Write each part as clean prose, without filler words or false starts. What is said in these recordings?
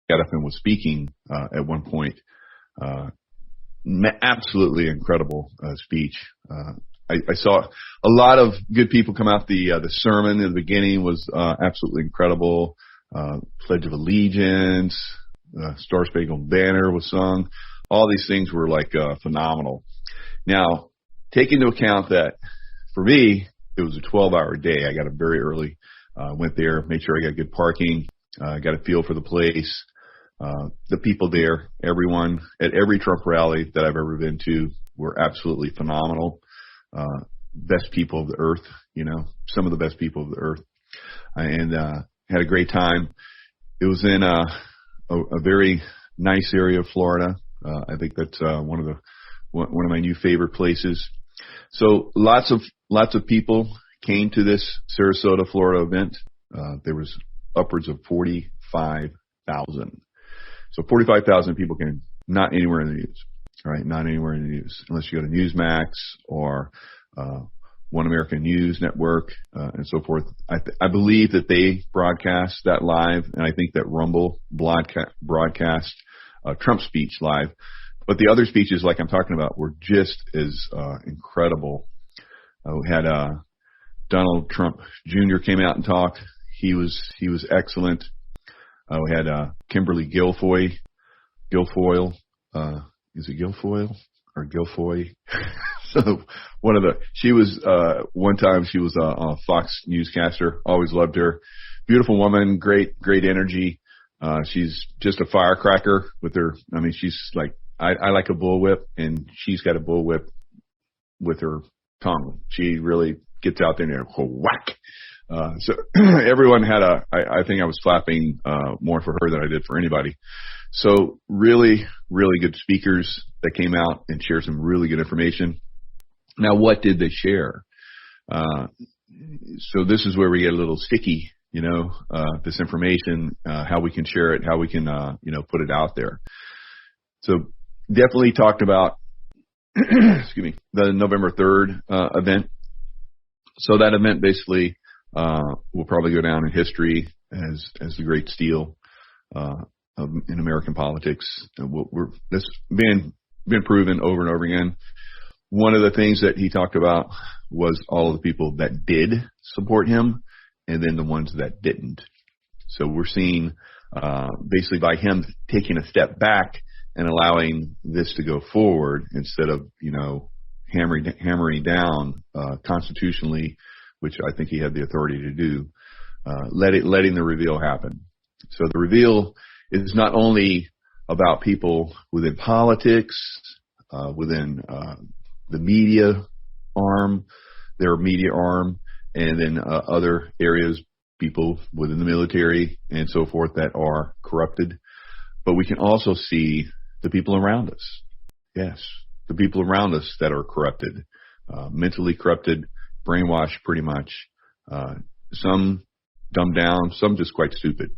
got up and was speaking at one point. Absolutely incredible speech. I saw a lot of good people come out. The sermon in the beginning was absolutely incredible. Pledge of Allegiance, Star Spangled Banner was sung. All these things were like phenomenal. Now, take into account that for me, it was a 12-hour day. I got up very early, went there, made sure I got good parking, got a feel for the place. The people there, everyone at every Trump rally that I've ever been to were absolutely phenomenal. Best people of the earth, some of the best people of the earth, and had a great time. It was in a very nice area of Florida. I think that's one of my new favorite places. So lots of people came to this Sarasota, Florida event. There was upwards of 45,000. So 45,000 people came, not anywhere in the news, right? Not anywhere in the news, unless you go to Newsmax or One American News Network and so forth. I believe that they broadcast that live, and I think that Rumble broadcast Trump's speech live. But the other speeches, like I'm talking about, were just as incredible. We had Donald Trump Jr. came out and talked. He was excellent. We had Kimberly Guilfoyle. Is it Guilfoyle or Guilfoy? So she was one time she was a Fox newscaster. Always loved her. Beautiful woman, great energy. She's just a firecracker with her. I mean, she's like I like a bullwhip, and she's got a bullwhip with her tongue. She really gets out there and whack. So everyone had I think I was clapping more for her than I did for anybody. So really, really good speakers that came out and shared some really good information. Now, what did they share? So this is where we get a little sticky, this information, how we can share it, how we can, put it out there. So definitely talked about, excuse me, the November 3rd event. So that event basically will probably go down in history as the great steal in American politics. This been proven over and over again. One of the things that he talked about was all of the people that did support him, and then the ones that didn't. So we're seeing basically by him taking a step back and allowing this to go forward instead of hammering down constitutionally, which I think he had the authority to do, letting the reveal happen. So the reveal is not only about people within politics, within the media arm, their media arm, and then other areas, people within the military and so forth that are corrupted. But we can also see the people around us. Yes, the people around us that are corrupted, mentally corrupted, brainwashed pretty much. Some dumbed down, some just quite stupid,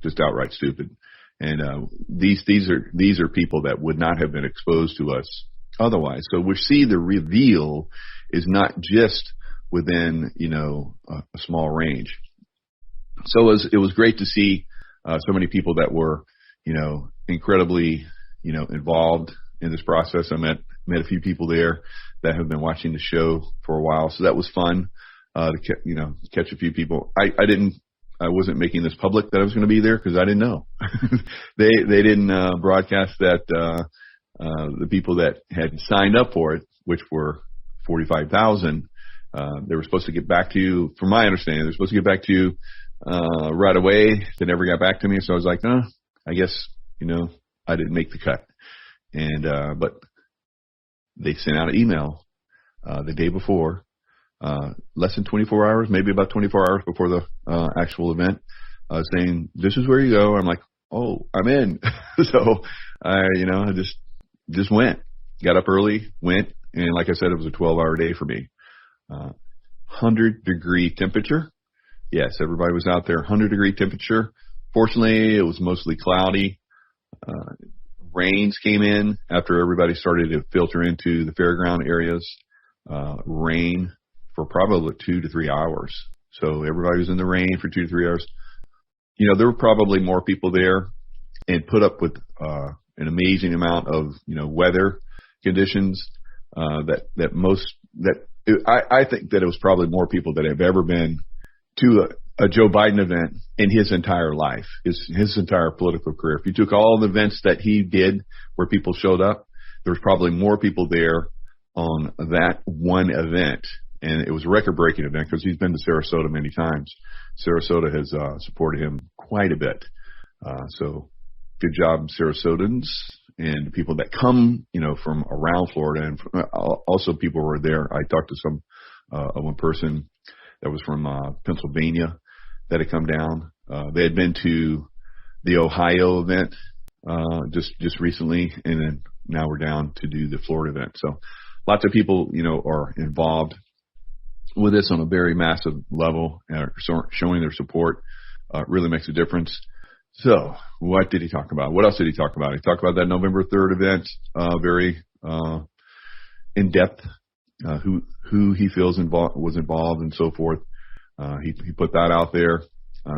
just outright stupid. And these are people that would not have been exposed to us otherwise. So we see the reveal is not just within a small range. So it was great to see so many people that were incredibly involved in this process. I met a few people there that have been watching the show for a while, so that was fun to catch a few people. I wasn't making this public that I was going to be there because I didn't know. They didn't broadcast that the people that had signed up for it, which were 45,000, they were supposed to get back to you. From my understanding, they're supposed to get back to you right away. They never got back to me, so I was like, I guess I didn't make the cut. And but they sent out an email the day before. Less than 24 hours, maybe about 24 hours before the actual event, saying, this is where you go. I'm like, oh, I'm in. So I just went, got up early, went. And like I said, it was a 12-hour day for me. 100-degree temperature. Yes, everybody was out there, 100-degree temperature. Fortunately, it was mostly cloudy. Rains came in after everybody started to filter into the fairground areas. Rain for probably 2 to 3 hours. So everybody was in the rain for 2 to 3 hours. There were probably more people there and put up with an amazing amount of weather conditions I think that it was probably more people that have ever been to a Joe Biden event in his entire life, his entire political career. If you took all the events that he did where people showed up, there was probably more people there on that one event. And it was a record-breaking event because he's been to Sarasota many times. Sarasota has supported him quite a bit. So good job, Sarasotans, and people that come, from around Florida. And also people were there. I talked to one person that was from Pennsylvania that had come down. They had been to the Ohio event just recently, and then now we're down to do the Florida event. So lots of people, are involved with this on a very massive level, showing their support. Really makes a difference. So what did he talk about? What else did he talk about? He talked about that November 3rd event, very in depth, who he feels was involved and so forth. He put that out there.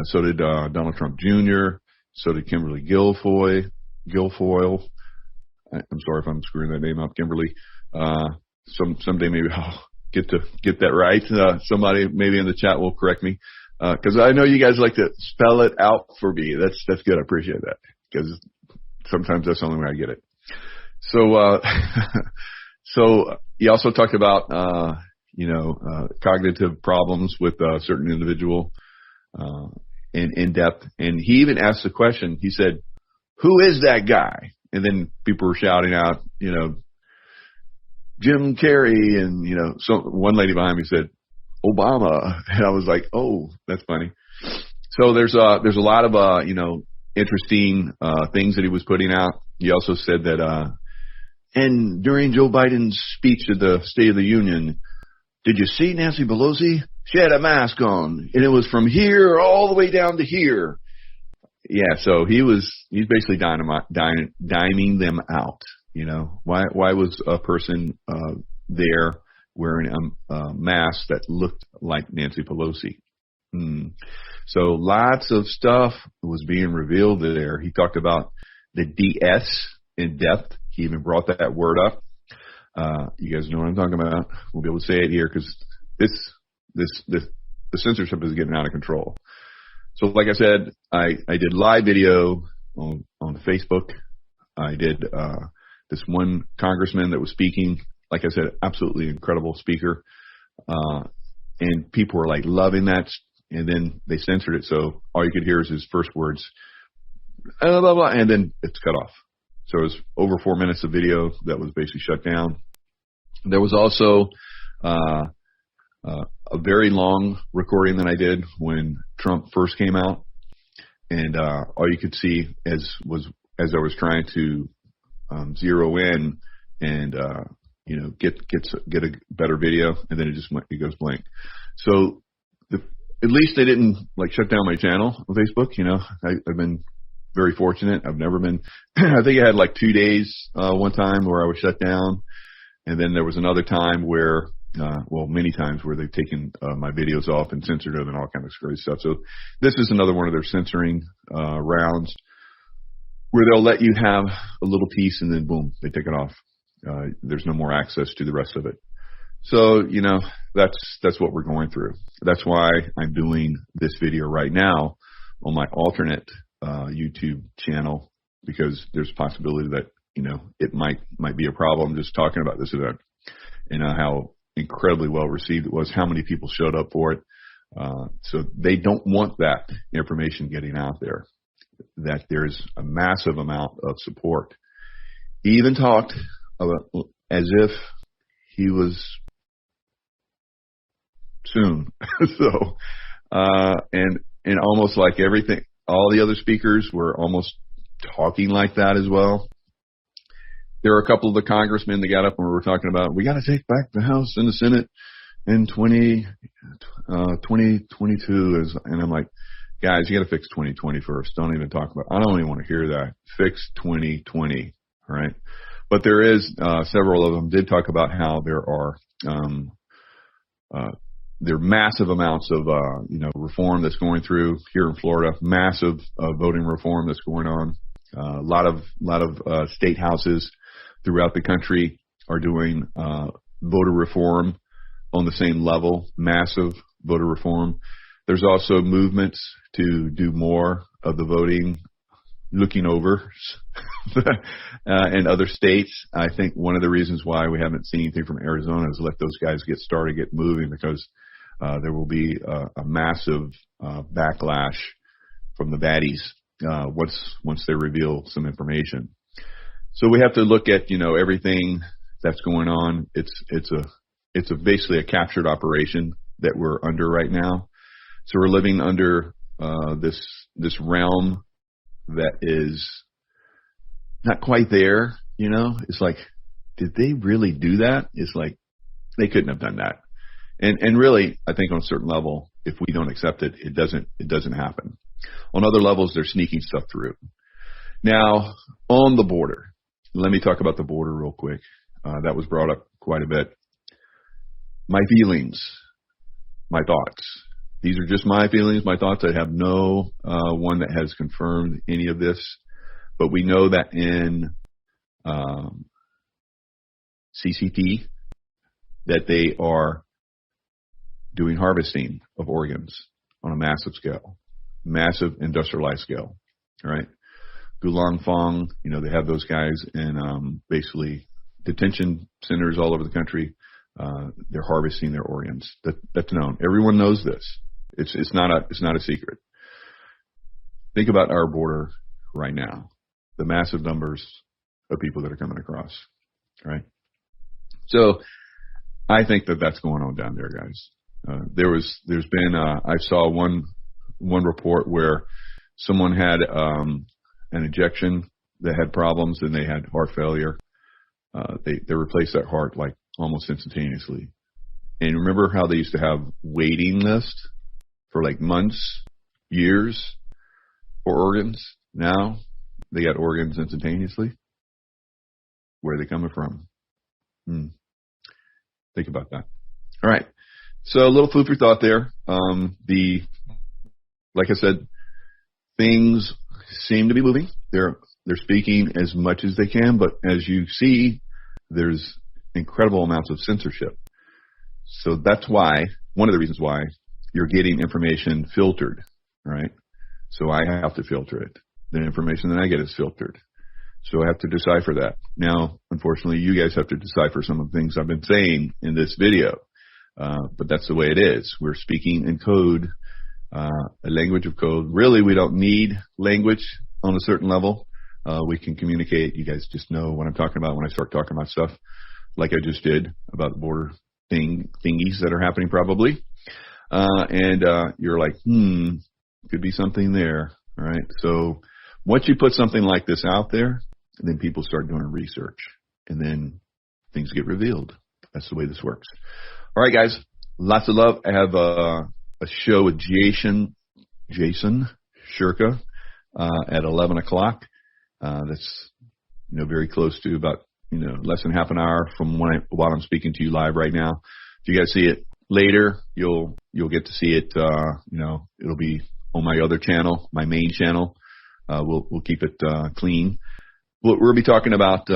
So did Donald Trump Jr. So did Kimberly Guilfoyle. I'm sorry if I'm screwing that name up, Kimberly. Someday maybe I'll get that right. Somebody maybe in the chat will correct me. Because I know you guys like to spell it out for me. That's good. I appreciate that because sometimes that's the only way I get it. So, so he also talked about, cognitive problems with a certain individual, in depth. And he even asked the question, he said, who is that guy? And then people were shouting out, Jim Carrey. And, so one lady behind me said, Obama. And I was like, oh, that's funny. So there's a lot of, interesting, things that he was putting out. He also said that, and during Joe Biden's speech at the State of the Union, did you see Nancy Pelosi? She had a mask on and it was from here all the way down to here. Yeah. So he's basically diming them out. Why was a person, there wearing a mask that looked like Nancy Pelosi? So lots of stuff was being revealed there. He talked about the DS in depth. He even brought that word up. You guys know what I'm talking about. We'll be able to say it here because the censorship is getting out of control. So like I said, I did live video on Facebook. I did this one congressman that was speaking. Like I said, absolutely incredible speaker. And people were like loving that. And then they censored it. So all you could hear is his first words, blah, blah, blah, and then it's cut off. So it was over 4 minutes of video that was basically shut down. There was also a very long recording that I did when Trump first came out. And all you could see as I was trying to zero in and get a better video, and then it goes blank. So at least they didn't shut down my channel on Facebook. I've been very fortunate. I've never been. I think I had 2 days one time where I was shut down, and then there was another time where, many times where they've taken my videos off and censored them and all kinds of crazy stuff. So this is another one of their censoring rounds where they'll let you have a little piece and then boom, they take it off. There's no more access to the rest of it. So, that's what we're going through. That's why I'm doing this video right now on my alternate YouTube channel, because there's a possibility that, it might be a problem just talking about this event and how incredibly well received it was, how many people showed up for it. So they don't want that information getting out there, that there's a massive amount of support. He even talked about as if he was soon. So, and almost like everything, all the other speakers were almost talking like that as well. There were a couple of the congressmen that got up and were talking about, we got to take back the House and the Senate in 2022. And I'm like, guys, you got to fix 2020 first. Don't even talk about, I don't even want to hear that. Fix 2020. All right. But there is, several of them did talk about how there are massive amounts of, reform that's going through here in Florida, massive voting reform that's going on. A lot of state houses throughout the country are doing voter reform on the same level, massive voter reform. There's also movements to do more of the voting looking over in other states. I think one of the reasons why we haven't seen anything from Arizona is let those guys get started, get moving, because there will be a massive backlash from the baddies once they reveal some information. So we have to look at everything that's going on. It's basically a captured operation that we're under right now. So we're living under this realm that is not quite there. It's like, did they really do that? It's like they couldn't have done that. And really, I think on a certain level, if we don't accept it, it doesn't happen. On other levels, they're sneaking stuff through. Now, on the border, let me talk about the border real quick. That was brought up quite a bit. My feelings, my thoughts. These are just my feelings, my thoughts. I have no one that has confirmed any of this. But we know that in CCT that they are doing harvesting of organs on a massive scale, massive industrialized scale, right? Gulong Fong, they have those guys in basically detention centers all over the country. They're harvesting their organs. That's known. Everyone knows this. It's not a secret. Think about our border right now, the massive numbers of people that are coming across, right? So I think that's going on down there, guys. There's been I saw one report where someone had an injection that had problems and they had heart failure. They replaced that heart like almost instantaneously. And remember how they used to have waiting lists for like months, years for organs? Now they got organs instantaneously. Where are they coming from? Think about that. All right. So a little food for thought there. Like I said, things seem to be moving. They're speaking as much as they can, but as you see, there's incredible amounts of censorship. So that's why, one of the reasons why you're getting information filtered, right? So I have to filter it. The information that I get is filtered. So I have to decipher that. Now, unfortunately, you guys have to decipher some of the things I've been saying in this video. But that's the way it is. We're speaking in code, a language of code. Really, we don't need language on a certain level. We can communicate. You guys just know what I'm talking about when I start talking about stuff like I just did about the border thingies that are happening probably. And you're like, could be something there. All right. So once you put something like this out there, then people start doing research and then things get revealed. That's the way this works. All right, guys, lots of love. I have a show with Jason Shurka at 11 o'clock. That's very close to about less than half an hour from while I'm speaking to you live right now. If you guys see it later, you'll get to see it. It'll be on my other channel, my main channel. We'll keep it clean. We'll be talking about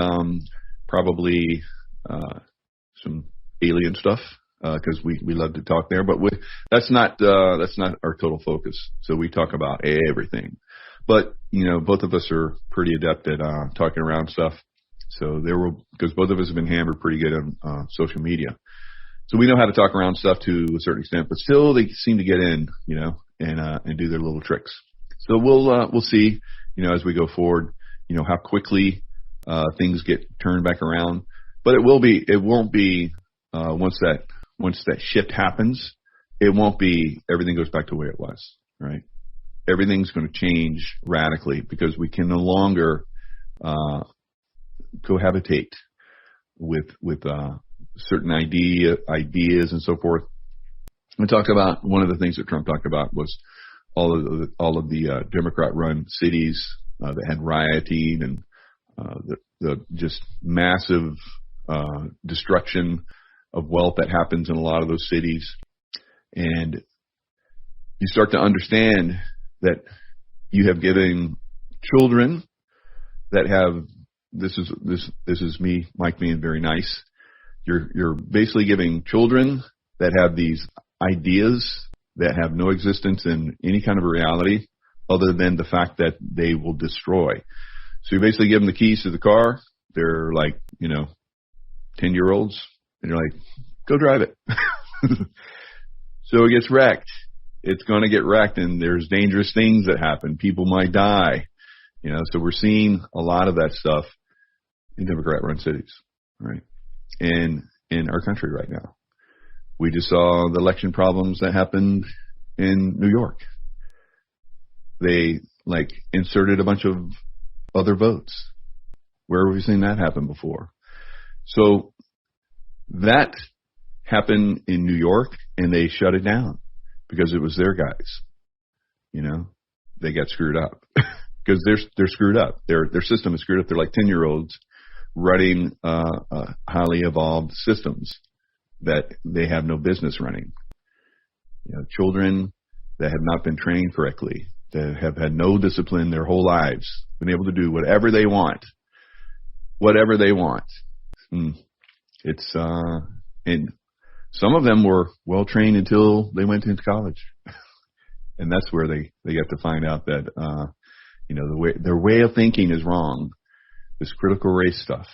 probably some alien stuff. Because we love to talk there, but that's not our total focus. So we talk about everything, but both of us are pretty adept at talking around stuff. So because both of us have been hammered pretty good on social media, so we know how to talk around stuff to a certain extent. But still, they seem to get in, and do their little tricks. So we'll see, as we go forward, how quickly things get turned back around. But it won't be once that shift happens, it won't be everything goes back to the way it was, right? Everything's going to change radically because we can no longer cohabitate with certain ideas and so forth. We talked about one of the things that Trump talked about was all of the Democrat-run cities that had rioting and the just massive destruction of wealth that happens in a lot of those cities. And you start to understand that you have given children that have, this is me, Mike, being very nice. You're basically giving children that have these ideas that have no existence in any kind of a reality other than the fact that they will destroy. So you basically give them the keys to the car. They're like, 10-year-olds, and you're like, go drive it. So it gets wrecked. It's going to get wrecked, and there's dangerous things that happen. People might die. So we're seeing a lot of that stuff in Democrat-run cities, right? And in our country right now. We just saw the election problems that happened in New York. They inserted a bunch of other votes. Where have we seen that happen before? So that happened in New York, and they shut it down because it was their guys. They got screwed up because they're screwed up. Their system is screwed up. They're like 10-year-olds running highly evolved systems that they have no business running. Children that have not been trained correctly, that have had no discipline their whole lives, been able to do whatever they want. It's and some of them were well trained until they went into college, and that's where they get to find out that their way of thinking is wrong. This critical race stuff,